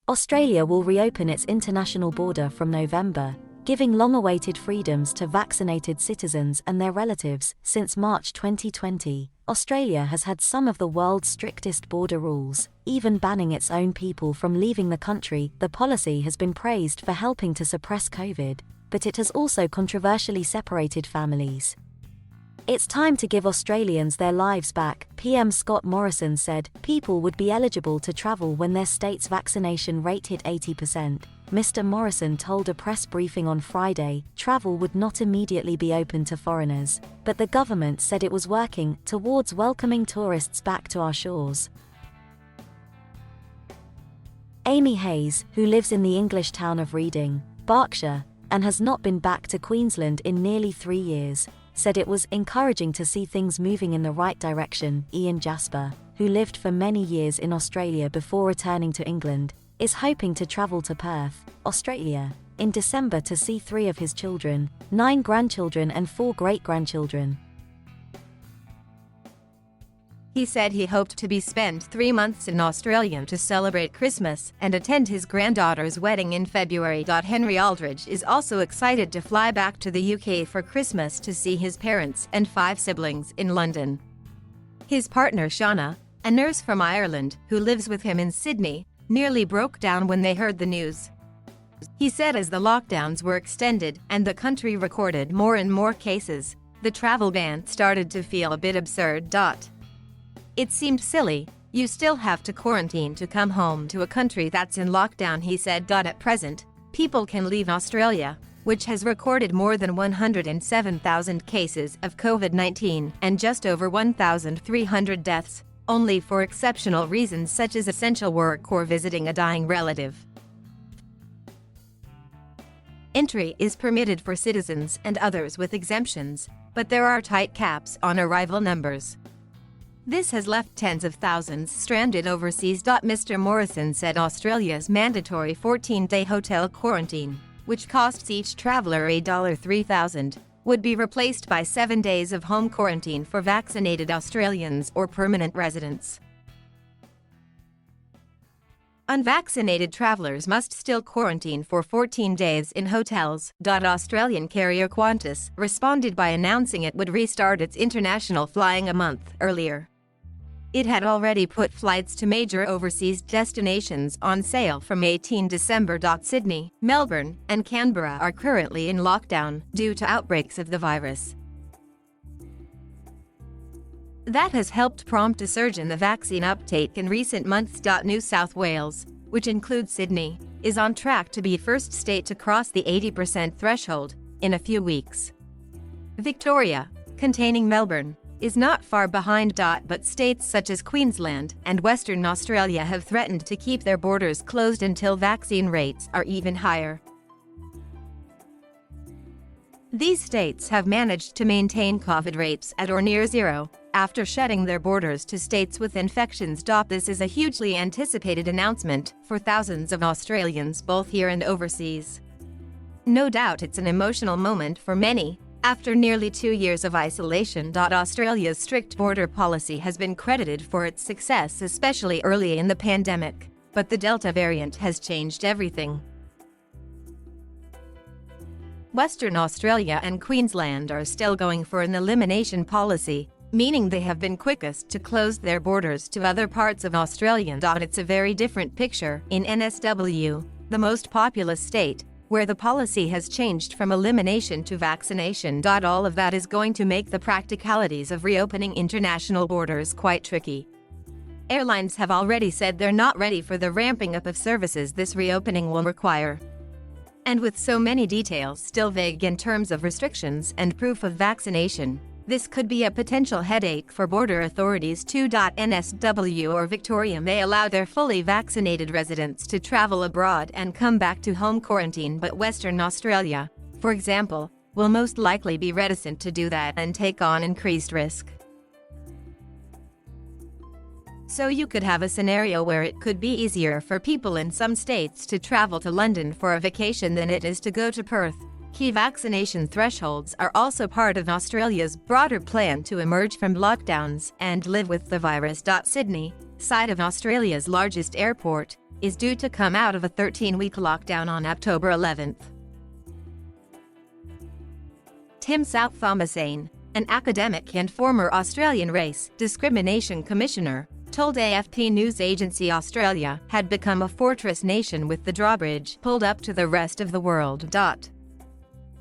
Australia will reopen its international border from November, giving long-awaited freedoms to vaccinated citizens and their relatives. Since March 2020, Australia has had some of the world's strictest border rules, even banning its own people from leaving the country. The policy has been praised for helping to suppress COVID, but it has also controversially separated families. It's time to give Australians their lives back, PM Scott Morrison said. People would be eligible to travel when their state's vaccination rate hit 80%. Mr. Morrison told a press briefing on Friday, travel would not immediately be open to foreigners, but the government said it was working towards welcoming tourists back to our shores. Amy Hayes, who lives in the English town of Reading, Berkshire, and has not been back to Queensland in nearly 3 years, said it was encouraging to see things moving in the right direction. Ian Jasper, who lived for many years in Australia before returning to England, is hoping to travel to Perth, Australia, in December to see 3 of his children, 9 grandchildren and 4 great-grandchildren. He said he hoped to spend 3 months in Australia to celebrate Christmas and attend his granddaughter's wedding in February. Henry Aldridge is also excited to fly back to the UK for Christmas to see his parents and 5 siblings in London. His partner Shauna, a nurse from Ireland who lives with him in Sydney, nearly broke down when they heard the news. He said as the lockdowns were extended and the country recorded more and more cases, the travel ban started to feel a bit absurd. It seemed silly. You still have to quarantine to come home to a country that's in lockdown, he said. At present, people can leave Australia, which has recorded more than 107,000 cases of COVID-19 and just over 1,300 deaths, only for exceptional reasons such as essential work or visiting a dying relative. Entry is permitted for citizens and others with exemptions, but there are tight caps on arrival numbers. This has left tens of thousands stranded overseas. Mr. Morrison said Australia's mandatory 14-day hotel quarantine, which costs each traveller $3,000, would be replaced by 7 days of home quarantine for vaccinated Australians or permanent residents. Unvaccinated travellers must still quarantine for 14 days in hotels. Australian carrier Qantas responded by announcing it would restart its international flying a month earlier. It had already put flights to major overseas destinations on sale from 18 December. Sydney, Melbourne, and Canberra are currently in lockdown due to outbreaks of the virus. That has helped prompt a surge in the vaccine uptake in recent months. New South Wales, which includes Sydney, is on track to be first state to cross the 80% threshold in a few weeks. Victoria, containing Melbourne, is not far behind. But states such as Queensland and Western Australia have threatened to keep their borders closed until vaccine rates are even higher. These states have managed to maintain COVID rates at or near zero after shutting their borders to states with infections. This is a hugely anticipated announcement for thousands of Australians both here and overseas. No doubt it's an emotional moment for many. After nearly 2 years of isolation, Australia's strict border policy has been credited for its success, especially early in the pandemic. But the Delta variant has changed everything. Western Australia and Queensland are still going for an elimination policy, meaning they have been quickest to close their borders to other parts of Australia. It's a very different picture in NSW, the most populous state, where the policy has changed from elimination to vaccination. All of that is going to make the practicalities of reopening international borders quite tricky. Airlines have already said they're not ready for the ramping up of services this reopening will require. And with so many details still vague in terms of restrictions and proof of vaccination, this could be a potential headache for border authorities too. NSW or Victoria may allow their fully vaccinated residents to travel abroad and come back to home quarantine, but Western Australia, for example, will most likely be reticent to do that and take on increased risk. So you could have a scenario where it could be easier for people in some states to travel to London for a vacation than it is to go to Perth. Key vaccination thresholds are also part of Australia's broader plan to emerge from lockdowns and live with the virus. Sydney, site of Australia's largest airport, is due to come out of a 13-week lockdown on October 11th. Tim Soutphommasane, an academic and former Australian Race Discrimination Commissioner, told AFP news agency Australia had become a fortress nation with the drawbridge pulled up to the rest of the world.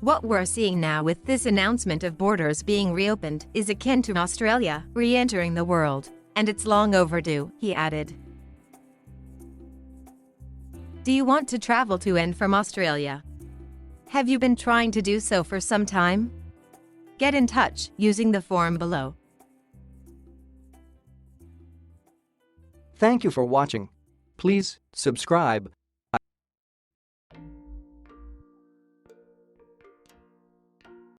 What we're seeing now with this announcement of borders being reopened is akin to Australia re-entering the world, and it's long overdue, he added. Do you want to travel to and from Australia? Have you been trying to do so for some time? Get in touch using the form below. Thank you for watching. Please subscribe